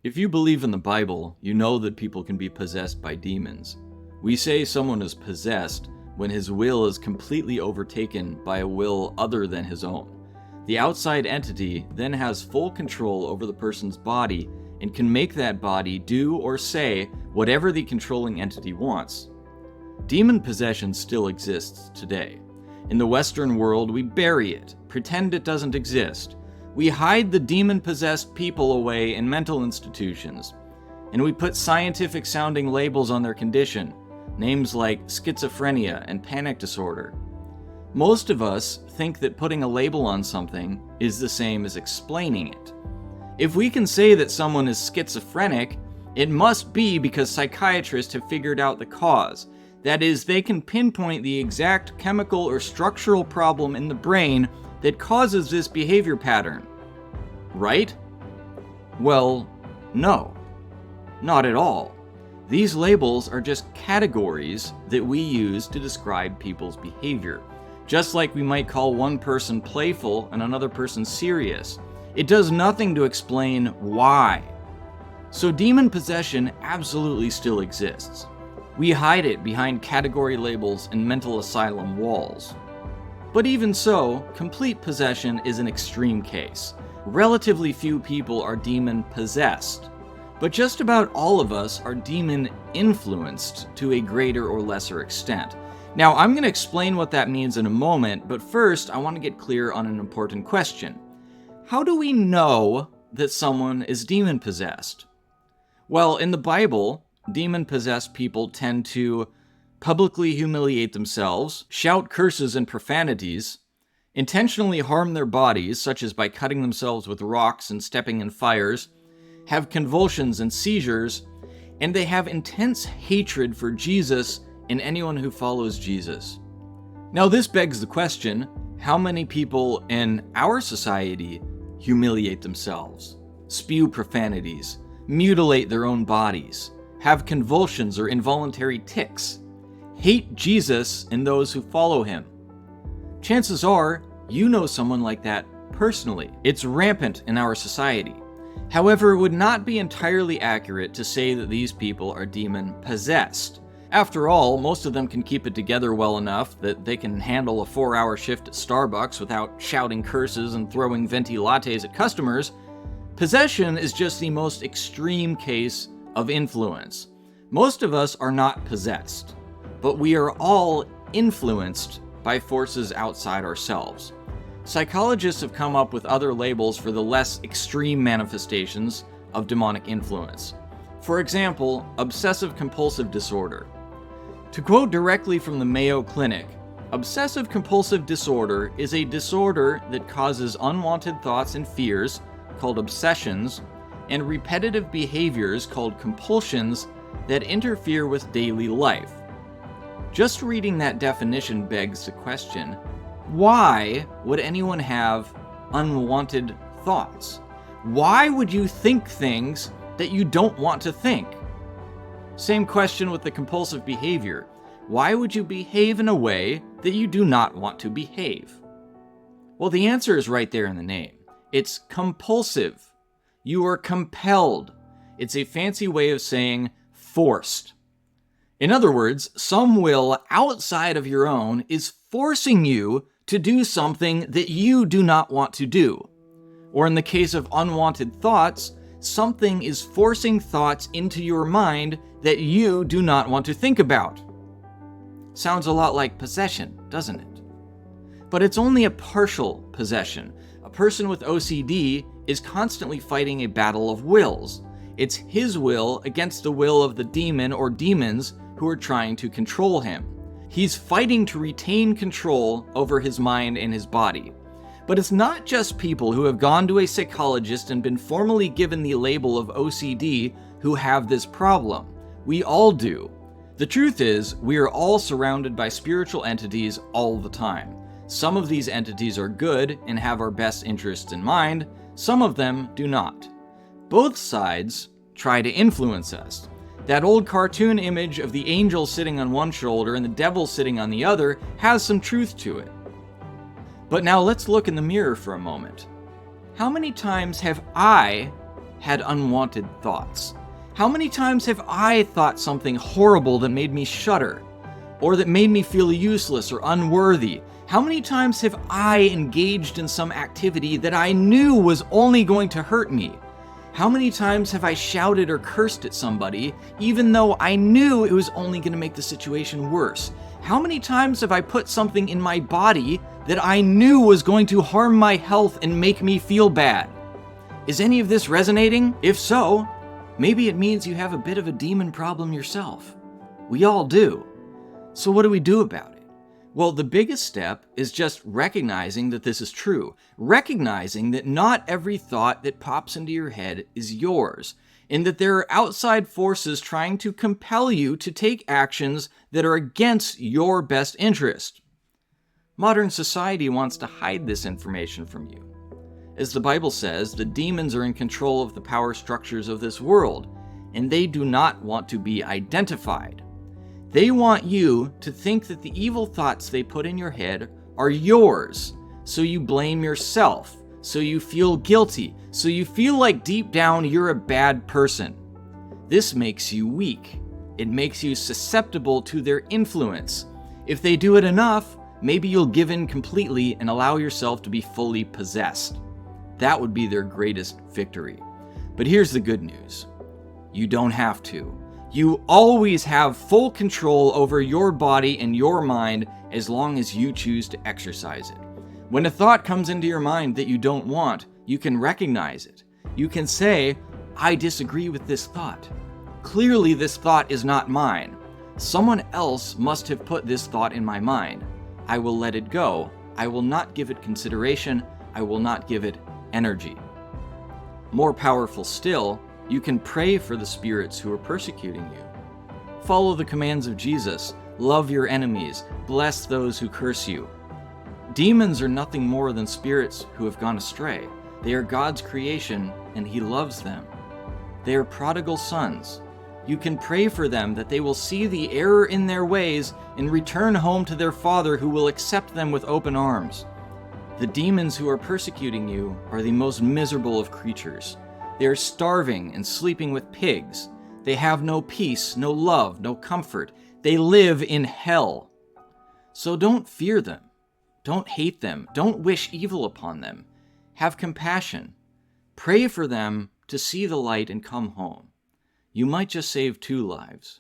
If you believe in the Bible, you know that people can be possessed by demons. We say someone is possessed when his will is completely overtaken by a will other than his own. The outside entity then has full control over the person's body and can make that body do or say whatever the controlling entity wants. Demon possession still exists today. In the Western world, we bury it, pretend it doesn't exist. We hide the demon-possessed people away in mental institutions, and we put scientific-sounding labels on their condition, names like schizophrenia and panic disorder. Most of us think that putting a label on something is the same as explaining it. If we can say that someone is schizophrenic, it must be because psychiatrists have figured out the cause. That is, they can pinpoint the exact chemical or structural problem in the brain that causes this behavior pattern. Right? Well, no. Not at all. These labels are just categories that we use to describe people's behavior. Just like we might call one person playful and another person serious. It does nothing to explain why. So demon possession absolutely still exists. We hide it behind category labels and mental asylum walls. But even so, complete possession is an extreme case. Relatively few people are demon-possessed, but just about all of us are demon-influenced to a greater or lesser extent. Now, I'm going to explain what that means in a moment, but first I want to get clear on an important question. How do we know that someone is demon-possessed? Well, in the Bible, demon-possessed people tend to publicly humiliate themselves, shout curses and profanities, intentionally harm their bodies, such as by cutting themselves with rocks and stepping in fires, have convulsions and seizures, and they have intense hatred for Jesus and anyone who follows Jesus. Now this begs the question, how many people in our society humiliate themselves, spew profanities, mutilate their own bodies, have convulsions or involuntary tics, hate Jesus and those who follow him? Chances are, you know someone like that personally. It's rampant in our society. However, it would not be entirely accurate to say that these people are demon-possessed. After all, most of them can keep it together well enough that they can handle a 4-hour shift at Starbucks without shouting curses and throwing venti lattes at customers. Possession is just the most extreme case of influence. Most of us are not possessed, but we are all influenced by forces outside ourselves. Psychologists have come up with other labels for the less extreme manifestations of demonic influence. For example, obsessive-compulsive disorder. To quote directly from the Mayo Clinic, obsessive-compulsive disorder is a disorder that causes unwanted thoughts and fears, called obsessions, and repetitive behaviors, called compulsions, that interfere with daily life. Just reading that definition begs the question, why would anyone have unwanted thoughts? Why would you think things that you don't want to think? Same question with the compulsive behavior. Why would you behave in a way that you do not want to behave? Well, the answer is right there in the name. It's compulsive. You are compelled. It's a fancy way of saying forced. In other words, some will outside of your own is forcing you to do something that you do not want to do. Or in the case of unwanted thoughts, something is forcing thoughts into your mind that you do not want to think about. Sounds a lot like possession, doesn't it? But it's only a partial possession. A person with OCD is constantly fighting a battle of wills. It's his will against the will of the demon or demons who are trying to control him. He's fighting to retain control over his mind and his body. But it's not just people who have gone to a psychologist and been formally given the label of OCD who have this problem. We all do. The truth is, we are all surrounded by spiritual entities all the time. Some of these entities are good and have our best interests in mind. Some of them do not. Both sides try to influence us. That old cartoon image of the angel sitting on one shoulder and the devil sitting on the other has some truth to it. But now let's look in the mirror for a moment. How many times have I had unwanted thoughts? How many times have I thought something horrible that made me shudder, or that made me feel useless or unworthy? How many times have I engaged in some activity that I knew was only going to hurt me? How many times have I shouted or cursed at somebody, even though I knew it was only going to make the situation worse? How many times have I put something in my body that I knew was going to harm my health and make me feel bad? Is any of this resonating? If so, maybe it means you have a bit of a demon problem yourself. We all do. So what do we do about it? Well, the biggest step is just recognizing that this is true. Recognizing that not every thought that pops into your head is yours, and that there are outside forces trying to compel you to take actions that are against your best interest. Modern society wants to hide this information from you. As the Bible says, the demons are in control of the power structures of this world, and they do not want to be identified. They want you to think that the evil thoughts they put in your head are yours, so you blame yourself, so you feel guilty, so you feel like deep down you're a bad person. This makes you weak. It makes you susceptible to their influence. If they do it enough, maybe you'll give in completely and allow yourself to be fully possessed. That would be their greatest victory. But here's the good news. You don't have to. You always have full control over your body and your mind as long as you choose to exercise it. When a thought comes into your mind that you don't want, you can recognize it. You can say, I disagree with this thought. Clearly, this thought is not mine. Someone else must have put this thought in my mind. I will let it go. I will not give it consideration. I will not give it energy. More powerful still, you can pray for the spirits who are persecuting you. Follow the commands of Jesus. Love your enemies. Bless those who curse you. Demons are nothing more than spirits who have gone astray. They are God's creation, and He loves them. They are prodigal sons. You can pray for them that they will see the error in their ways and return home to their Father, who will accept them with open arms. The demons who are persecuting you are the most miserable of creatures. They are starving and sleeping with pigs. They have no peace, no love, no comfort. They live in hell. So don't fear them. Don't hate them. Don't wish evil upon them. Have compassion. Pray for them to see the light and come home. You might just save 2 lives.